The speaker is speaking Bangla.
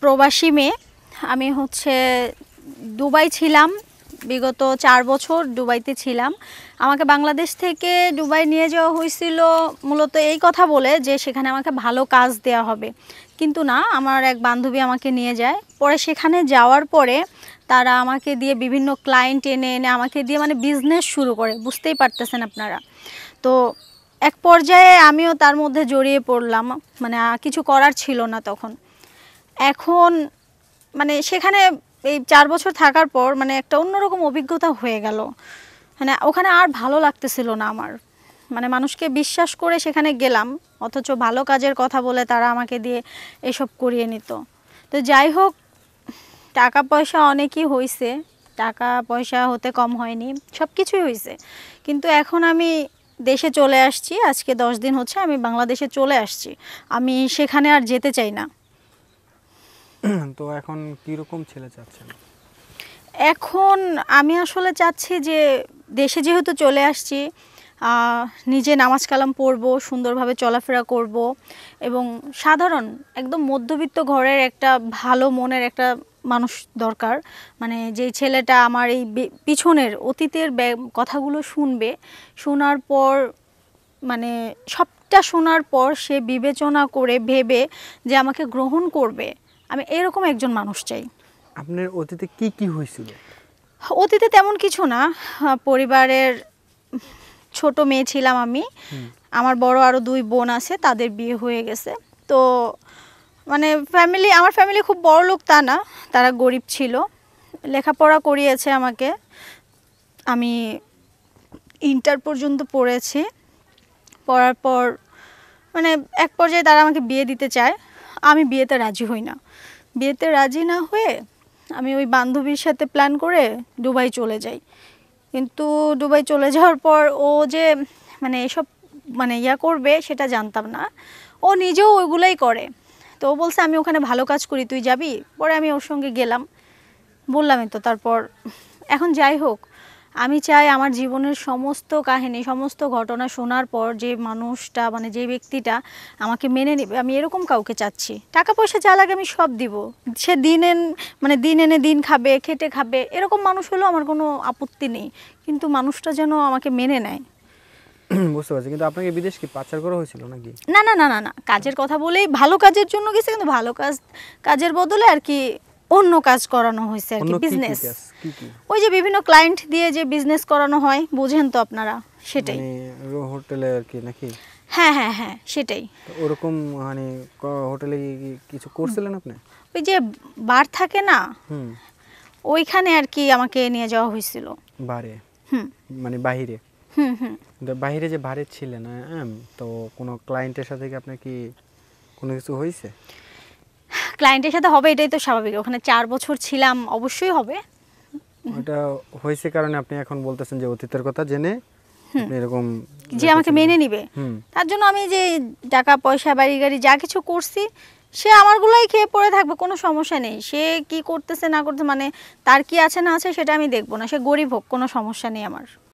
প্রবাসী মেয়ে। আমি হচ্ছে দুবাই ছিলাম, বিগত 4 বছর দুবাইতে ছিলাম। আমাকে বাংলাদেশ থেকে দুবাই নিয়ে যাওয়া হয়েছিল মূলত এই কথা বলে যে সেখানে আমাকে ভালো কাজ দেওয়া হবে, কিন্তু না, আমার এক বান্ধবী আমাকে নিয়ে যায়। পরে সেখানে যাওয়ার পরে তারা আমাকে দিয়ে বিভিন্ন ক্লায়েন্ট এনে এনে আমাকে দিয়ে মানে বিজনেস শুরু করে, বুঝতেই পারতেছেন আপনারা। তো এক পর্যায়ে আমিও তার মধ্যে জড়িয়ে পড়লাম, মানে কিছু করার ছিল না তখন। এখন মানে সেখানে এই 4 বছর থাকার পর মানে একটা অন্যরকম অভিজ্ঞতা হয়ে গেল। মানে ওখানে আর ভালো লাগতেছিল না আমার, মানে মানুষকে বিশ্বাস করে সেখানে গেলাম, অথচ ভালো কাজের কথা বলে তারা আমাকে দিয়ে এসব করিয়ে নিত। তো যাই হোক, টাকা পয়সা অনেকই হয়েছে, টাকা পয়সা হতে কম হয়নি, সব কিছুই হয়েছে। কিন্তু এখন আমি দেশে চলে আসছি, আজকে 10 দিন হচ্ছে আমি বাংলাদেশে চলে আসছি। আমি সেখানে আর যেতে চাই না। তো এখন কীরকম ছেলে চাচ্ছেন? এখন আমি আসলে চাচ্ছি যে দেশে যেহেতু চলে আসছি, নিজে নামাজ কালাম পড়বো, সুন্দরভাবে চলাফেরা করব, এবং সাধারণ একদম মধ্যবিত্ত ঘরের একটা ভালো মনের একটা মানুষ দরকার। মানে যেই ছেলেটা আমার এই পিছনের অতীতের কথাগুলো শুনবে, শোনার পর মানে সবটা শোনার পর সে বিবেচনা করে ভেবে যে আমাকে গ্রহণ করবে, আমি এরকম একজন মানুষ চাই। আপনার অতীতে কি কি হয়েছিল? অতীতে তেমন কিছু না, পরিবারের ছোট মেয়ে ছিলাম আমি। আমার বড় আরও 2 বোন আছে, তাদের বিয়ে হয়ে গেছে। তো মানে আমার ফ্যামিলি খুব বড় লোক তা না, তারা গরিব ছিল। লেখাপড়া করিয়েছে আমাকে, আমি ইন্টার পর্যন্ত পড়েছি। পড়ার পর মানে এক পর্যায়ে তারা আমাকে বিয়ে দিতে চায়, আমি বিয়েতে রাজি হই না। বিয়েতে রাজি না হয়ে আমি ওই বান্ধবীর সাথে প্ল্যান করে দুবাই চলে যাই। কিন্তু দুবাই চলে যাওয়ার পর ও যে মানে এসব মানে করবে সেটা জানতাম না। ও নিজেও ওইগুলাই করে। তো ও বলছে আমি ওখানে ভালো কাজ করি, তুই যাবি? পরে আমি ওর সঙ্গে গেলাম, বললামই তো। তারপর এখন যাই হোক, আমি চাই আমার জীবনের সমস্ত কাহিনী, সমস্ত ঘটনা শোনার পর যে মানুষটা মানে যে ব্যক্তিটা আমাকে মেনে নেবে, আমি এরকম কাউকে চাচ্ছি। টাকা পয়সা যা লাগে আমি সব দিব, সে দিন এনে দিন খাবে, খেটে খাবে, এরকম মানুষ হলেও আমার কোনো আপত্তি নেই, কিন্তু মানুষটা যেন আমাকে মেনে নেয়। বুঝতে পারছি, কিন্তু আপনাকে বিদেশ কি পাচার করা হয়েছিল নাকি? না না না না না, কাজের কথা বলেই, ভালো কাজের জন্য গেছে, কিন্তু ভালো কাজের বদলে আর কি অন্য কাজ করানো হয়েছে আর কি, বিজনেস। ওই যে বিভিন্ন ক্লায়েন্ট দিয়ে যে বিজনেস করানো হয়, বুঝেন তো আপনারা, সেটাই। মানে হোটেলে আর কি নাকি? হ্যাঁ হ্যাঁ হ্যাঁ, সেটাই। ওরকম মানে হোটেলে কিছু করছিলেন আপনি? ওই যে বার থাকে না, ওইখানে আর কি আমাকে নিয়ে যাওয়া হয়েছিল। বারে? মানে বাহিরে? বাহিরে যে বারে ছিলেন, তো কোনো ক্লায়েন্টের সাথে কি আপনার কি কোনো কিছু হয়েছে? ক্লায়েন্টের সাথে হবে, এটাই তো স্বাভাবিক, ওখানে 4 বছর ছিলাম, অবশ্যই হবে। ওটা হয়েছে কারণে আপনি এখন বলতেছেন যে অতীতের কথা জেনে এরকম যে আমাকে মেনে নিবে, তার জন্য আমি যে টাকা পয়সা বাড়ি গাড়ি যা কিছু করছি, সে আমারগুলাই খেয়ে পড়ে থাকবে, কোনো সমস্যা নেই। সে কি করতেছে না করতেছে মানে তার কি আছে না আছে সেটা আমি দেখবো না, সে গরিব হোক, কোনো সমস্যা নেই আমার।